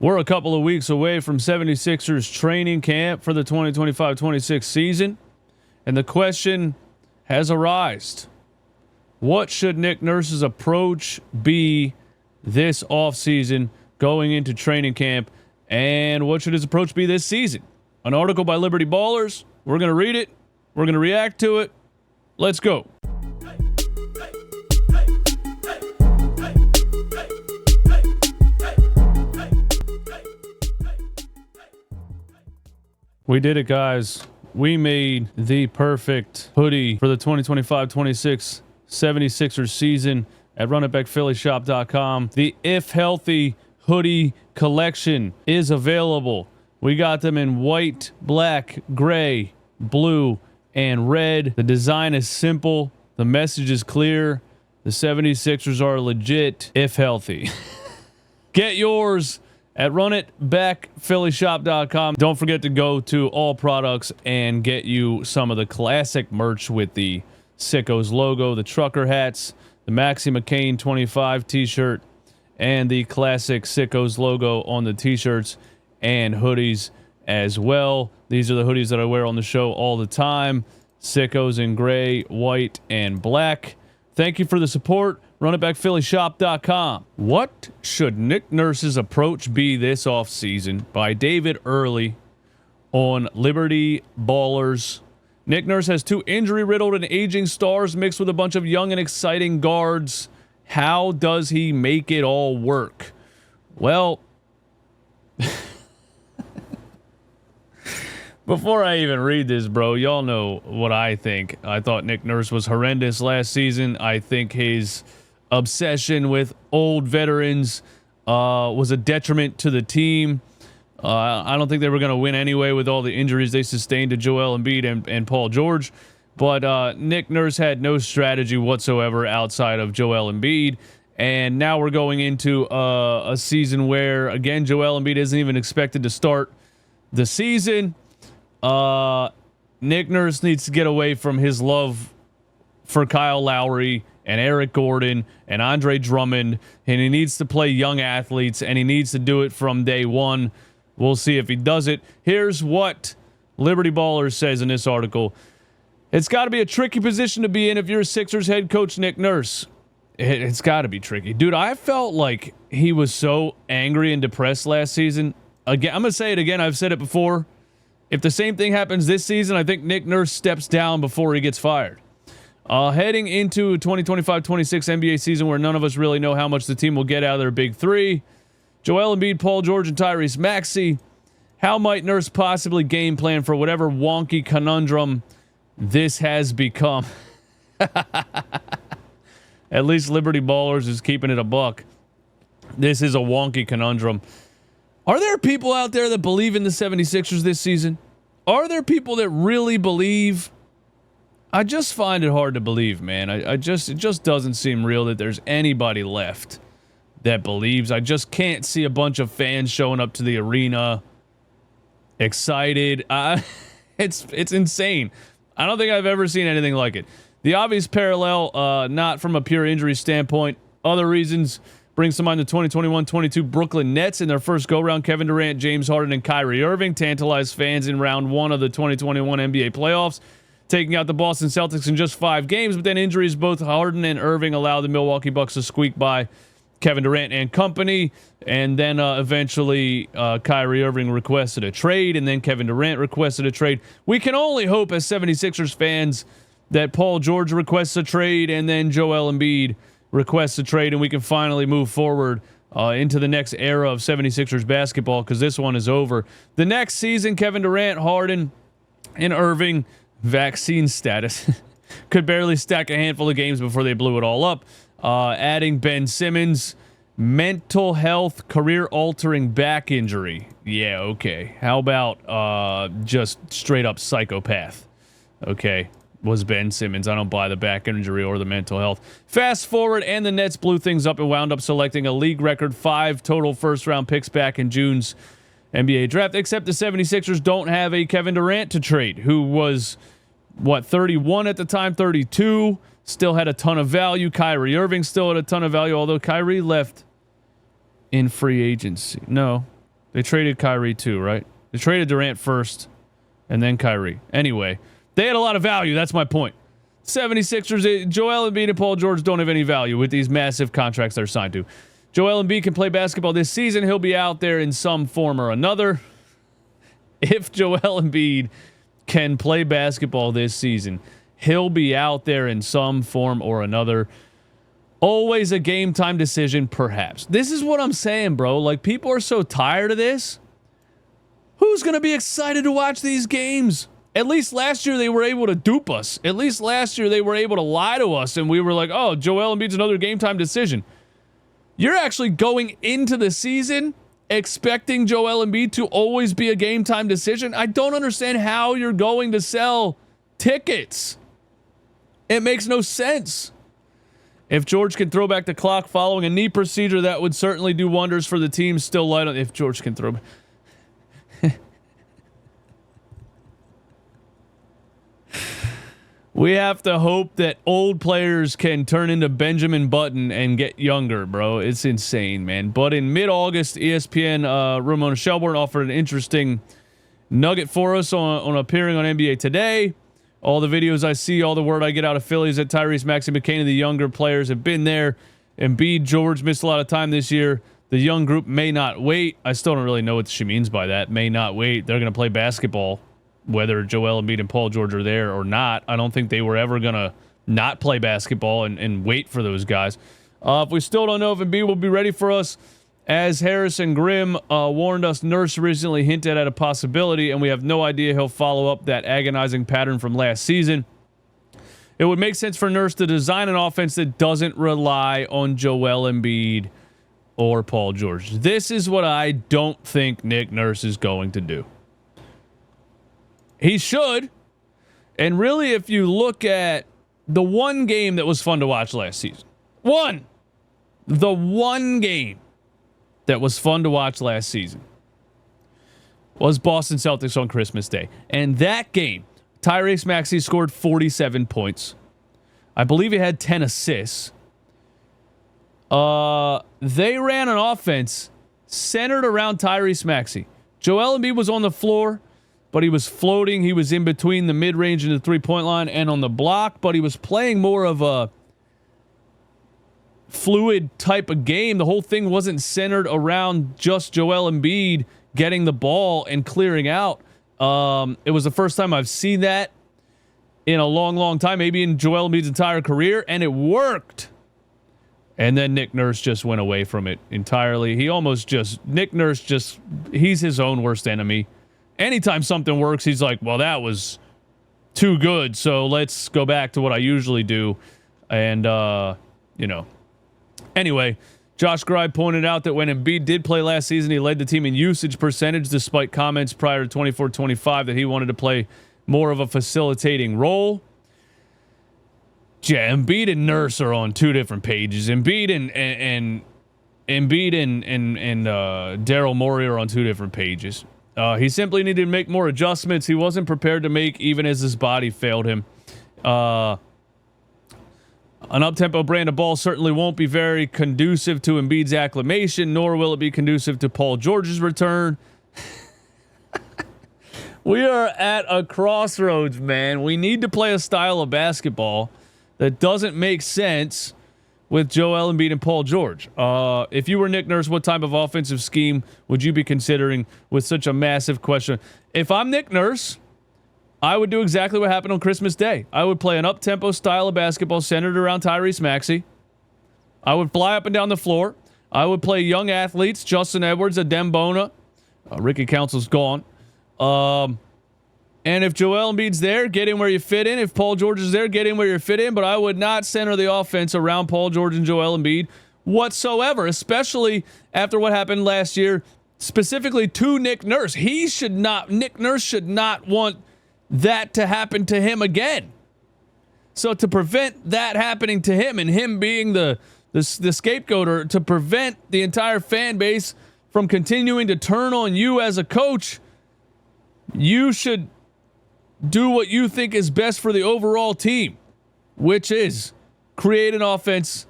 We're a couple of weeks away from 76ers training camp for the 2025-26 season, and the question has arisen. What should Nick Nurse's approach be this offseason going into training camp, and what should his approach be this season? An article by Liberty Ballers. We're going to read it. We're going to react to it. Let's go. We did it, guys. We made the perfect hoodie for the 2025-26 76ers season at runitbackphillyshop.com. The If Healthy hoodie collection is available. We got them in white, black, gray, blue, and red. The design is simple. The message is clear. The 76ers are legit if healthy. Get yours at runitbackphillyshop.com. Don't forget to go to all products and get you some of the classic merch with the Sickos logo, the trucker hats, the Maxey McCain 25 t-shirt, and the classic Sickos logo on the t-shirts and hoodies as well. These are the hoodies that I wear on the show all the time. Sickos in gray, white, and black. Thank you for the support. RunItBackPhillyShop.com. What should Nick Nurse's approach be this offseason? By David Early on Liberty Ballers. Nick Nurse has two injury-riddled and aging stars mixed with a bunch of young and exciting guards. How does he make it all work? Well, before I even read this, bro, y'all know what I think. I thought Nick Nurse was horrendous last season. I think his obsession with old veterans was a detriment to the team. I don't think they were going to win anyway with all the injuries they sustained to Joel Embiid and Paul George. But Nick Nurse had no strategy whatsoever outside of Joel Embiid. And now we're going into a season where, again, Joel Embiid isn't even expected to start the season. Nick Nurse needs to get away from his love for Kyle Lowry and Eric Gordon and Andre Drummond, and he needs to play young athletes, and he needs to do it from day one. We'll see if he does it. Here's what Liberty Ballers says in this article. It's got to be a tricky position to be in if you're a Sixers head coach, Nick Nurse. It's got to be tricky. Dude, I felt like he was so angry and depressed last season. Again, I'm going to say it again. I've said it before. If the same thing happens this season, I think Nick Nurse steps down before he gets fired. Heading into 2025-26 NBA season where none of us really know how much the team will get out of their big three. Joel Embiid, Paul George, and Tyrese Maxey. How might Nurse possibly game plan for whatever wonky conundrum this has become? At least Liberty Ballers is keeping it a buck. This is a wonky conundrum. Are there people out there that believe in the 76ers this season? Are there people that really believe? I just find it hard to believe, man. It just doesn't seem real that there's anybody left that believes. I just can't see a bunch of fans showing up to the arena excited. It's insane. I don't think I've ever seen anything like it. The obvious parallel, not from a pure injury standpoint. Other reasons brings to mind the 2021-22 Brooklyn Nets in their first go-round. Kevin Durant, James Harden, and Kyrie Irving tantalized fans in round one of the 2021 NBA playoffs, taking out the Boston Celtics in just 5 games, but then injuries both Harden and Irving allowed the Milwaukee Bucks to squeak by Kevin Durant and company, and then eventually Kyrie Irving requested a trade, and then Kevin Durant requested a trade. We can only hope as 76ers fans that Paul George requests a trade, and then Joel Embiid requests a trade, and we can finally move forward into the next era of 76ers basketball, because this one is over. The next season, Kevin Durant, Harden, and Irving, vaccine status, could barely stack a handful of games before they blew it all up. Adding Ben Simmons, mental health, career-altering back injury. Yeah, okay. How about just straight-up psychopath? Okay, was Ben Simmons. I don't buy the back injury or the mental health. Fast forward, and the Nets blew things up and wound up selecting a league record 5 total first-round picks back in June's NBA draft, except the 76ers don't have a Kevin Durant to trade, who was, 31 at the time, 32, still had a ton of value. Kyrie Irving still had a ton of value, although Kyrie left in free agency. No, They traded Kyrie too, right? They traded Durant first and then Kyrie. Anyway, they had a lot of value. That's my point. 76ers, Joel Embiid and Paul George don't have any value with these massive contracts they're signed to. Joel Embiid can play basketball this season. He'll be out there in some form or another. If Joel Embiid can play basketball this season, he'll be out there in some form or another. Always a game time decision, perhaps. This is what I'm saying, bro. Like, people are so tired of this. Who's going to be excited to watch these games? At least last year they were able to dupe us. At least last year they were able to lie to us, and we were like, oh, Joel Embiid's another game time decision. You're actually going into the season expecting Joel Embiid to always be a game time decision. I don't understand how you're going to sell tickets. It makes no sense. If George can throw back the clock following a knee procedure, that would certainly do wonders for the team. Still light on if George can throw. We have to hope that old players can turn into Benjamin Button and get younger, bro. It's insane, man. But in mid-August, ESPN Ramona Shelburne offered an interesting nugget for us on appearing on NBA Today. All the videos I see, all the word I get out of Philly is that Tyrese, Maxey, McCain, the younger players have been there. Embiid, George missed a lot of time this year. The young group may not wait. I still don't really know what she means by that. May not wait. They're going to play basketball, whether Joel Embiid and Paul George are there or not. I don't think they were ever going to not play basketball and wait for those guys. If we still don't know if Embiid will be ready for us, as Harrison Grimm warned us, Nurse recently hinted at a possibility, and we have no idea he'll follow up that agonizing pattern from last season. It would make sense for Nurse to design an offense that doesn't rely on Joel Embiid or Paul George. This is what I don't think Nick Nurse is going to do. He should. And really, if you look at the one game that was fun to watch last season, the one game that was fun to watch last season was Boston Celtics on Christmas Day. And that game, Tyrese Maxey scored 47 points. I believe he had 10 assists. They ran an offense centered around Tyrese Maxey. Joel Embiid was on the floor, but he was floating. He was in between the mid-range and the three-point line and on the block, but he was playing more of a fluid type of game. The whole thing wasn't centered around just Joel Embiid getting the ball and clearing out. It was the first time I've seen that in a long, long time, maybe in Joel Embiid's entire career, and it worked. And then Nick Nurse just went away from it entirely. Nick Nurse he's his own worst enemy. Anytime something works, he's like, well, that was too good, so let's go back to what I usually do. And, Anyway, Josh Gride pointed out that when Embiid did play last season, he led the team in usage percentage despite comments prior to 24-25 that he wanted to play more of a facilitating role. Yeah, Embiid and Nurse are on two different pages. Embiid and Daryl Morey are on two different pages. He simply needed to make more adjustments he wasn't prepared to make even as his body failed him. An up-tempo brand of ball certainly won't be very conducive to Embiid's acclimation, nor will it be conducive to Paul George's return. We are at a crossroads, man. We need to play a style of basketball that doesn't make sense with Joel Embiid and Paul George. If you were Nick Nurse, what type of offensive scheme would you be considering with such a massive question? If I'm Nick Nurse, I would do exactly what happened on Christmas Day. I would play an up-tempo style of basketball centered around Tyrese Maxey. I would fly up and down the floor. I would play young athletes, Justin Edwards, Adem Bona. Ricky Council's gone. And if Joel Embiid's there, get in where you fit in. If Paul George is there, get in where you fit in. But I would not center the offense around Paul George and Joel Embiid whatsoever, especially after what happened last year, specifically to Nick Nurse. Nick Nurse should not want that to happen to him again. So to prevent that happening to him and him being the scapegoat, or to prevent the entire fan base from continuing to turn on you as a coach, you should do what you think is best for the overall team, which is create an offense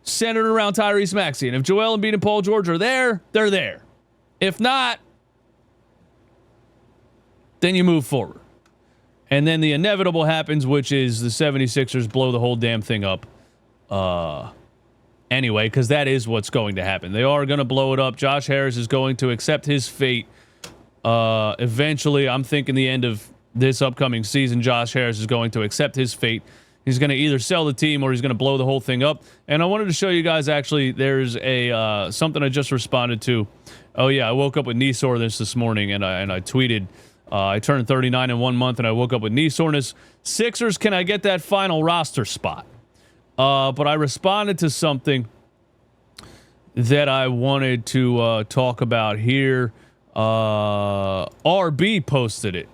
centered around Tyrese Maxey. And if Joel Embiid and Paul George are there, they're there. If not, then you move forward. And then the inevitable happens, which is the 76ers blow the whole damn thing up. Anyway, because that is what's going to happen. They are going to blow it up. Josh Harris is going to accept his fate. Eventually, I'm thinking the end of this upcoming season, Josh Harris is going to accept his fate. He's going to either sell the team or he's going to blow the whole thing up. And I wanted to show you guys, actually, there's a something I just responded to. Oh, yeah, I woke up with knee soreness this morning, and I tweeted, I turned 39 in 1 month, and I woke up with knee soreness. Sixers, can I get that final roster spot? But I responded to something that I wanted to talk about here. RB posted it.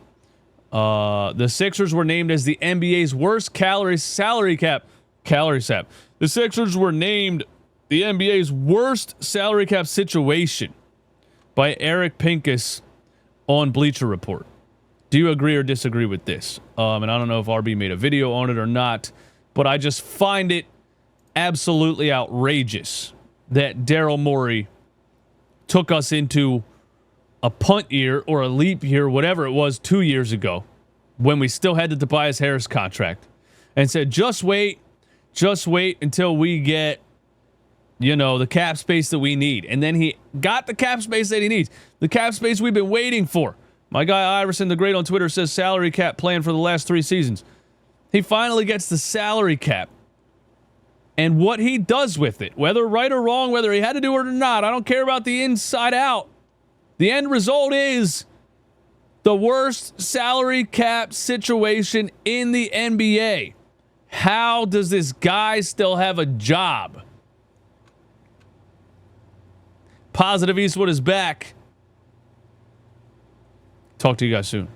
The Sixers were named as the NBA's worst salary cap. The Sixers were named the NBA's worst salary cap situation by Eric Pincus on Bleacher Report. Do you agree or disagree with this? And I don't know if RB made a video on it or not, but I just find it absolutely outrageous that Daryl Morey took us into a punt year or a leap year, whatever it was, 2 years ago, when we still had the Tobias Harris contract, and said, just wait until we get, the cap space that we need. And then he got the cap space that he needs. The cap space we've been waiting for. My guy Iverson the Great on Twitter says salary cap plan for the last 3 seasons. He finally gets the salary cap. And what he does with it, whether right or wrong, whether he had to do it or not, I don't care about the inside out. The end result is the worst salary cap situation in the NBA. How does this guy still have a job? Positive Eastwood is back. Talk to you guys soon.